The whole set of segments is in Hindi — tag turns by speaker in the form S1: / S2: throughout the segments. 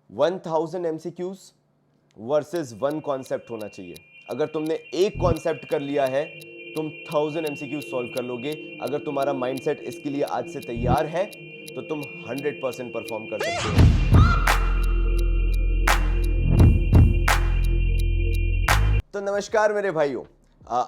S1: 1000 एमसीक्यूज वर्सेस वन कॉन्सेप्ट होना चाहिए। अगर तुमने एक कॉन्सेप्ट कर लिया है, तुम 1000 एमसीक्यूज सॉल्व कर लोगे। अगर तुम्हारा माइंडसेट इसके लिए आज से तैयार है तो तुम 100% परफॉर्म कर सकते हो। तो नमस्कार मेरे भाइयों,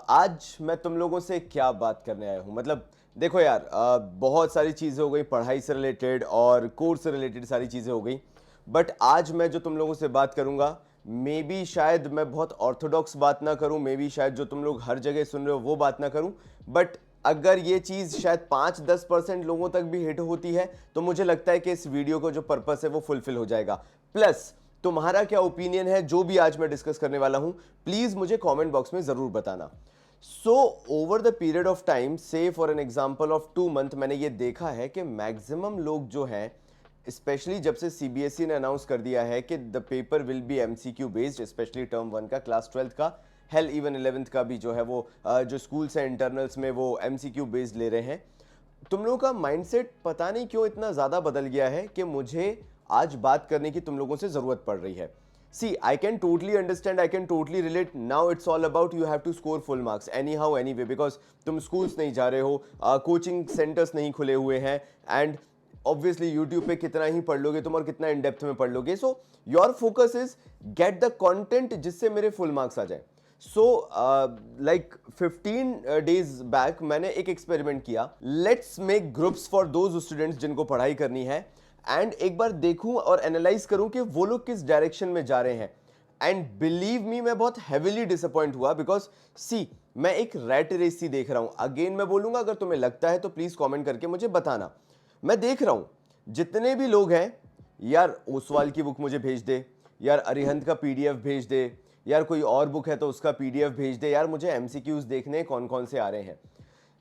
S1: आज मैं तुम लोगों से क्या बात करने आया हूं। मतलब देखो यार, बहुत सारी चीजें हो गई, पढ़ाई से रिलेटेड और कोर्स से रिलेटेड सारी चीजें हो गई। बट आज मैं जो तुम लोगों से बात करूंगा, मे बी शायद मैं बहुत ऑर्थोडॉक्स बात ना करूं, मे बी शायद जो तुम लोग हर जगह सुन रहे हो वो बात ना करूं। बट अगर ये चीज शायद 5-10% लोगों तक भी हिट होती है तो मुझे लगता है कि इस वीडियो को जो पर्पस है वो फुलफिल हो जाएगा। प्लस तुम्हारा क्या ओपिनियन है जो भी आज मैं डिस्कस करने वाला हूं, प्लीज मुझे कमेंट बॉक्स में जरूर बताना। So over the period of time, say for an example of 2 month, मैंने ये देखा है कि मैक्सिमम लोग जो हैं, स्पेशली जब से सीबीएसई ने अनाउंस कर दिया है कि the paper will be MCQ based, specially term 1 का, क्लास 12th का, हेल इवन 11th का भी जो है वो जो स्कूल्स हैं इंटरनल्स में वो एमसीक्यू बेस्ड ले रहे हैं। तुम लोगों का माइंडसेट पता नहीं क्यों इतना ज्यादा बदल गया है कि मुझे आज बात करने की तुम लोगों से जरूरत पड़ रही है। See, I can totally understand, I can totally relate. Now it's all about you have to score full marks anyhow anyway, because तुम schools नहीं जा रहे हो, कोचिंग सेंटर्स नहीं खुले हुए हैं, एंड ऑब्वियसली यूट्यूब पे कितना ही पढ़ लोगे तुम और कितना इन डेप्थ में पढ़ लोगे। So your focus is get the content जिससे मेरे फुल मार्क्स आ जाए। सो लाइक 15 days बैक मैंने एक एक्सपेरिमेंट किया। Let's make groups for those students जिनको पढ़ाई करनी है, एंड एक बार देखूं और एनालाइज करूं कि वो लोग किस डायरेक्शन में जा रहे हैं। एंड बिलीव मी, मैं बहुत हेविली डिसअपॉइंट हुआ, बिकॉज सी मैं एक रैट रेस सी देख रहा हूं। अगेन मैं बोलूंगा, अगर तुम्हें लगता है तो प्लीज कमेंट करके मुझे बताना। मैं देख रहा हूं जितने भी लोग हैं, यार ओसवाल की बुक मुझे भेज दे, यार अरिहंत का पीडीएफ भेज दे, यार कोई और बुक है तो उसका पीडीएफ भेज दे, यार मुझे एमसीक्यूज देखने कौन कौन से आ रहे हैं।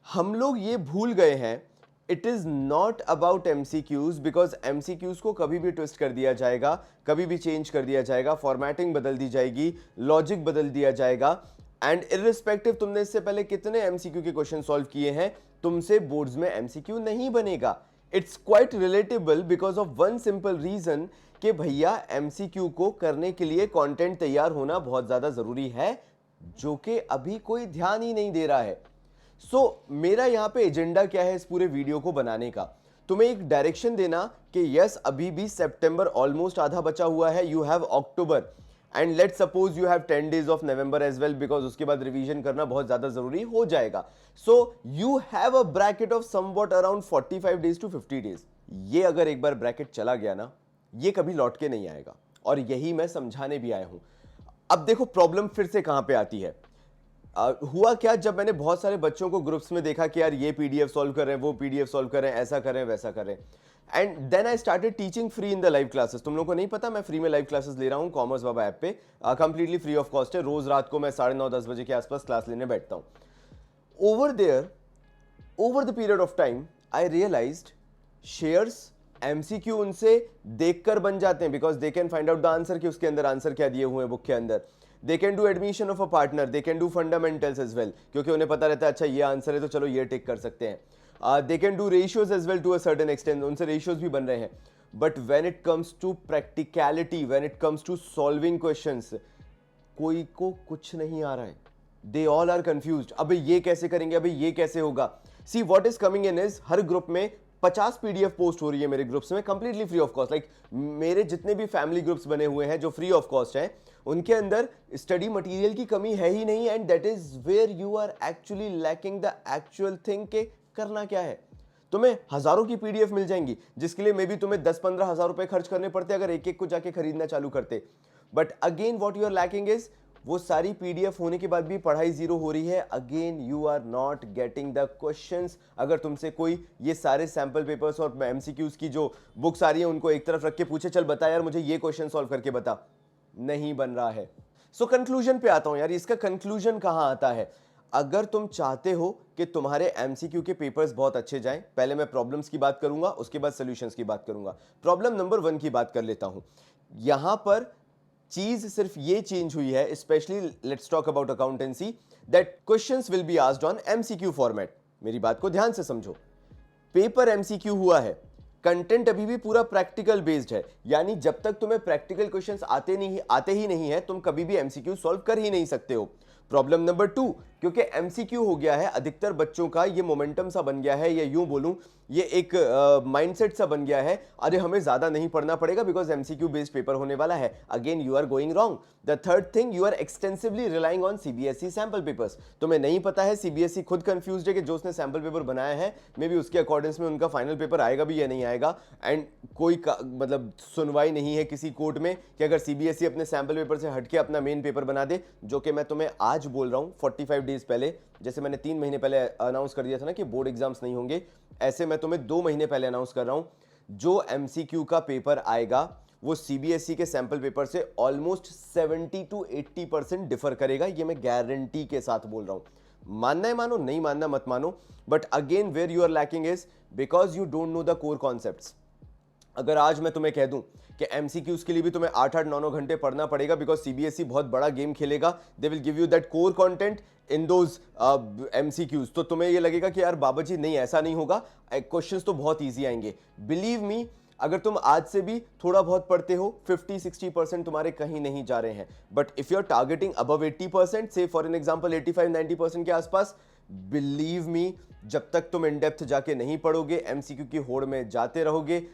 S1: हम लोग ये भूल गए हैं, it is not about MCQs, because MCQs को कभी भी ट्विस्ट कर दिया जाएगा, कभी भी चेंज कर दिया जाएगा, फॉर्मेटिंग बदल दी जाएगी, लॉजिक बदल दिया जाएगा। एंड इररिस्पेक्टिव तुमने इससे पहले कितने एमसीक्यू के क्वेश्चन सॉल्व किए हैं, तुमसे बोर्ड्स में एमसीक्यू नहीं बनेगा। It's quite relatable because of one simple reason कि भैया एमसीक्यू को करने के लिए कंटेंट तैयार होना बहुत ज्यादा जरूरी है, जो कि अभी कोई ध्यान ही नहीं दे रहा है। सो मेरा यहां पे एजेंडा क्या है इस पूरे वीडियो को बनाने का, तुम्हें एक डायरेक्शन देना कि यस अभी भी सितंबर ऑलमोस्ट आधा बचा हुआ है, you have October, and let suppose you have 10 days of November as well, because उसके बाद रिवीजन करना बहुत ज्यादा जरूरी हो जाएगा। So you have a bracket of somewhat around 45 days to 50 days। ये अगर एक बार ब्रैकेट चला गया ना, ये कभी लौट के नहीं आएगा, और यही मैं समझाने भी आया हूं। अब देखो प्रॉब्लम फिर से कहां पे आती है। हुआ क्या, जब मैंने बहुत सारे बच्चों को ग्रुप्स में देखा कि यार ये पीडीएफ सॉल्व कर रहे हैं, वो पीडीएफ सॉल्व कर रहे हैं, ऐसा कर रहे हैं, वैसा कर रहे हैं, and then I started teaching free in the live classes. तुम लोगों को नहीं पता, मैं फ्री में लाइव क्लासेस ले रहा हूँ कॉमर्स बाबा ऐप पे, कंप्लीटली फ्री ऑफ कॉस्ट है। रोज रात को मैं 9:30-10 बजे के आसपास क्लास लेने बैठता हूँ। Over there, over the period of time I realized shares MCQ उनसे देखकर बन जाते हैं, because they can find out the answer कि उसके अंदर आंसर क्या दिए हुए हैं बुक के अंदर। They can do admission of a partner, they can do fundamentals as well, क्योंकि उन्हें पता रहता है अच्छा ये आंसर है तो चलो ये टिक कर सकते हैं। They can do ratios as well to a certain extent, उनसे रेशियोज भी बन रहे हैं। But when it comes to practicality, when it comes to solving questions, कोई को कुछ नहीं आ रहा है। दे ऑल आर कंफ्यूज्ड, अबे ये कैसे करेंगे, अबे ये कैसे होगा। See what is coming in is, her group में 50 पीडीएफ पोस्ट हो रही है मेरे ग्रुप्स में, completely free of cost. Like मेरे जितने भी फैमिली ग्रुप्स बने हुए हैं जो फ्री ऑफ कॉस्ट हैं, उनके अंदर स्टडी मटेरियल की कमी है ही नहीं, and that is where you are actually lacking the actual thing के करना क्या है। तुम्हें हजारों की पीडीएफ मिल जाएंगी, जिसके लिए मे बी तुम्हें 10-15 हजार रुपए खर्च करने पड़ते अगर एक एक को जाके खरीदना चालू करते। But again what you are lacking is, वो सारी पीडीएफ होने के बाद भी पढ़ाई जीरो हो रही है। Again you are not getting the questions. अगर तुमसे कोई ये सारे सैंपल पेपर्स और एमसीक्यूज की जो बुक्स आ रही है उनको एक तरफ रख के पूछे, चल बता यार मुझे ये क्वेश्चन सॉल्व करके बता, नहीं बन रहा है। सो कंक्लूजन पे आता हूं यार, इसका कंक्लूजन कहां आता है। अगर तुम चाहते हो कि तुम्हारे एमसीक्यू के पेपर्स बहुत अच्छे जाएं, पहले मैं प्रॉब्लम्स की बात करूंगा, उसके बाद सॉल्यूशंस की बात करूंगा। प्रॉब्लम नंबर 1 की बात कर लेता हूं। यहां पर चीज सिर्फ ये चेंज हुई है, specially let's talk about accountancy, that questions will be asked on MCQ format. मेरी बात को ध्यान से समझो। पेपर एमसीक्यू हुआ है, कंटेंट अभी भी पूरा प्रैक्टिकल बेस्ड है, यानी जब तक तुम्हें प्रैक्टिकल क्वेश्चंस आते ही नहीं है, तुम कभी भी एमसीक्यू सॉल्व कर ही नहीं सकते हो। प्रॉब्लम नंबर 2, क्योंकि एमसीक्यू हो गया है अधिकतर बच्चों का, ये मोमेंटम सा बन गया है, या यूं बोलूं ये एक माइंडसेट सा बन गया है, अरे हमें ज्यादा नहीं पढ़ना पड़ेगा बिकॉज एमसीक्यू बेस्ड पेपर होने वाला है। Again you are going wrong. The third thing, you are extensively relying on CBSE sample papers. तुम्हें नहीं पता है, सीबीएसई खुद कंफ्यूज्ड है कि जो उसने सैंपल पेपर बनाया है मे बी उसके अकॉर्डिंग्स में उनका फाइनल पेपर आएगा भी या नहीं आएगा। एंड कोई मतलब सुनवाई नहीं है किसी कोर्ट में कि अगर सीबीएसई अपने सैंपल पेपर से हटके अपना मेन पेपर बना दे, जो कि मैं तुम्हें आज बोल रहा हूं 45 डेज पहले, जैसे मैंने 3 महीने पहले अनाउंस कर दिया था ना कि बोर्ड एग्जाम्स नहीं होंगे, ऐसे मैं तुम्हें 2 महीने पहले अनाउंस कर रहा हूं, जो एमसीक्यू का पेपर आएगा वो सीबीएसई के सैंपल पेपर से ऑलमोस्ट 70 to 80% डिफर करेगा। ये मैं गारंटी के साथ बोल रहा हूं। मानना है मानो, नहीं मानना मत मानो, but again where you are lacking is because you don't know the core concepts. अगर आज मैं तुम्हें कह दूं कि एमसीक्यूज के लिए भी तुम्हें 8-8 9-9 घंटे पढ़ना पड़ेगा बिकॉज सीबीएसई बहुत बड़ा गेम खेलेगा, they will give you that core content in those MCQs, तो तुम्हें ये लगेगा कि यार बाबा जी नहीं ऐसा नहीं होगा, क्वेश्चंस तो बहुत इजी आएंगे। बिलीव मी, अगर तुम आज से भी थोड़ा बहुत पढ़ते हो 50-60% तुम्हारे कहीं नहीं जा रहे हैं, but if you are targeting above 80%, से फॉर एन एग्जांपल 85-90% के आसपास, बिलीव मी जब तक तुम इन डेप्थ जाके नहीं पढ़ोगे, एमसीक्यू की होड़ में जाते रहोगे,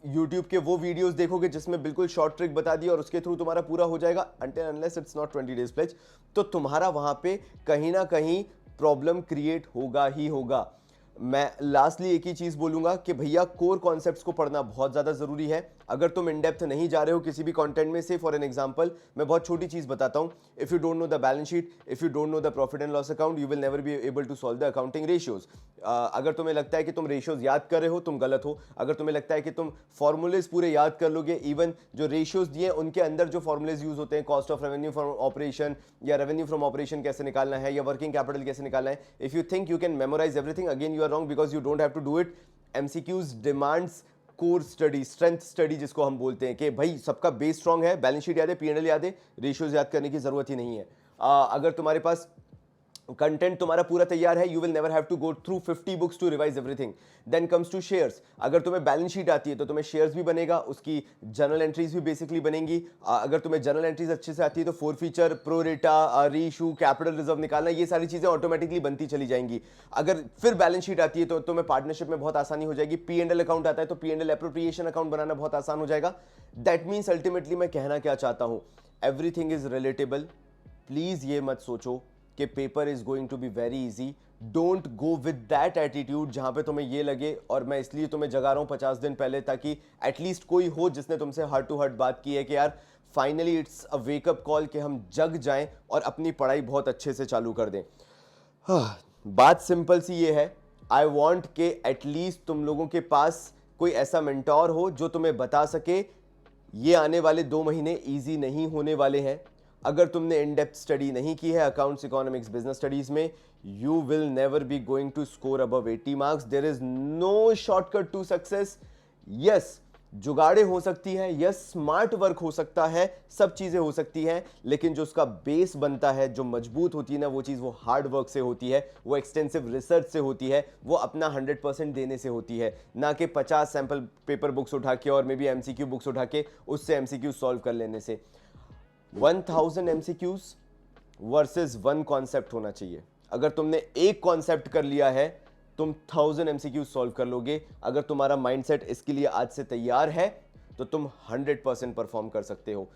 S1: YouTube के वो वीडियोस देखोगे जिसमें बिल्कुल शॉर्ट ट्रिक बता दी और उसके थ्रू तुम्हारा पूरा हो जाएगा, until unless it's not 20 days pledge, तो तुम्हारा वहां पे कहीं ना कहीं प्रॉब्लम क्रिएट होगा ही होगा। मैं लास्टली एक ही चीज बोलूंगा कि भैया कोर कॉन्सेप्ट्स को पढ़ना बहुत ज्यादा जरूरी है। अगर तुम इन डेप्थ नहीं जा रहे हो किसी भी कंटेंट में से, फॉर एन एग्जांपल मैं बहुत छोटी चीज बताता हूं, if you don't know the balance sheet, if you don't know the profit and loss account, you will never be able to solve the accounting ratios. अगर तुम्हें लगता है कि तुम रेशियोज याद कर रहे हो, तुम गलत हो। अगर तुम्हें लगता है कि तुम फॉर्मूलेज पूरे याद कर लोगे, इवन जो रेशियोज दिए उनके अंदर जो फॉर्मूलेज यूज होते हैं, cost of revenue from operation या रेवेन्यू फ्रॉम ऑपरेशन कैसे निकालना है या वर्किंग कैपिटल कैसे निकालना है, if you think you can memorise everything, again you are wrong because you don't have to do it. MCQs demands core study, strength study जिसको हम बोलते हैं, कि भाई सबका बेस स्ट्रांग है, बैलेंस शीट याद है, पीएनएल याद है, रेशियोज याद करने की जरूरत ही नहीं है। अगर तुम्हारे पास कंटेंट तुम्हारा पूरा तैयार है, you will never have to go through 50 books to revise everything. Then comes to shares, अगर तुम्हें बैलेंस शीट आती है तो तुम्हें शेयर्स भी बनेगा, उसकी जर्नल एंट्रीज भी बेसिकली बनेंगी। अगर तुम्हें जर्नल एंट्रीज अच्छे से आती है तो फोर फीचर, प्रो रेटा, रीइशू, कैपिटल रिजर्व निकालना, ये सारी चीजें ऑटोमेटिकली बनती चली जाएंगी। अगर फिर बैलेंस शीट आती है तो तुम्हें पार्टनरशिप में बहुत आसानी हो जाएगी। पी&एल अकाउंट आता है तो पी&एल एप्रोप्रिएशन अकाउंट बनाना बहुत आसान हो जाएगा। दैट मीन्स अल्टीमेटली मैं कहना क्या चाहता हूं, एवरीथिंग इज रिलेटेबल। प्लीज ये मत सोचो कि paper is going to be very easy. Don't go with that attitude जहां पे तुम्हें ये लगे, और मैं इसलिए तुम्हें जगा रहा हूं 50 दिन पहले, ताकि एटलीस्ट कोई हो जिसने तुमसे हार्ट टू हार्ट बात की है कि यार finally it's a wake up call कि हम जग जाएं और अपनी पढ़ाई बहुत अच्छे से चालू कर दें। बात सिंपल सी ये है, आई वॉन्ट के एटलीस्ट तुम लोगों के पास कोई ऐसा मेंटोर हो जो तुम्हें बता सके ये आने वाले 2 महीने ईजी नहीं होने वाले हैं। अगर तुमने इन डेप्थ स्टडी नहीं की है अकाउंट्स, इकोनॉमिक्स, बिजनेस स्टडीज में, you will never be going to score above 80 marks. There is no shortcut to success. Yes, जुगाड़े हो सकती हैं, यस स्मार्ट वर्क हो सकता है, सब चीजें हो सकती हैं, लेकिन जो उसका बेस बनता है, जो मजबूत होती है ना, वो चीज वो हार्ड वर्क से होती है, वो एक्सटेंसिव रिसर्च से होती है, वो अपना 100% देने से होती है, ना कि 50 सैंपल पेपर बुक्स उठा के और मे बी एमसीक्यू बुक्स उठा के उससे एमसीक्यू सॉल्व कर लेने से। 1000 एमसीक्यूज वर्सेस 1 कॉन्सेप्ट होना चाहिए। अगर तुमने एक कॉन्सेप्ट कर लिया है, तुम 1000 एमसीक्यूज सॉल्व कर लोगे। अगर तुम्हारा माइंडसेट इसके लिए आज से तैयार है तो तुम 100% परफॉर्म कर सकते हो।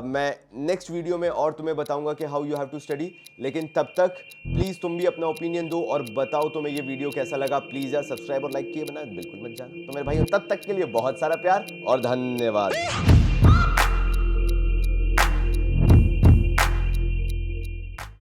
S1: मैं नेक्स्ट वीडियो में और तुम्हें बताऊंगा कि how you have to study, लेकिन तब तक प्लीज तुम भी अपना ओपिनियन दो और बताओ तुम्हें ये वीडियो कैसा लगा। प्लीज यार सब्सक्राइब और लाइक किए बिना बिल्कुल मत जाना। तो मेरे भाइयों, तब तक के लिए बहुत सारा प्यार और धन्यवाद।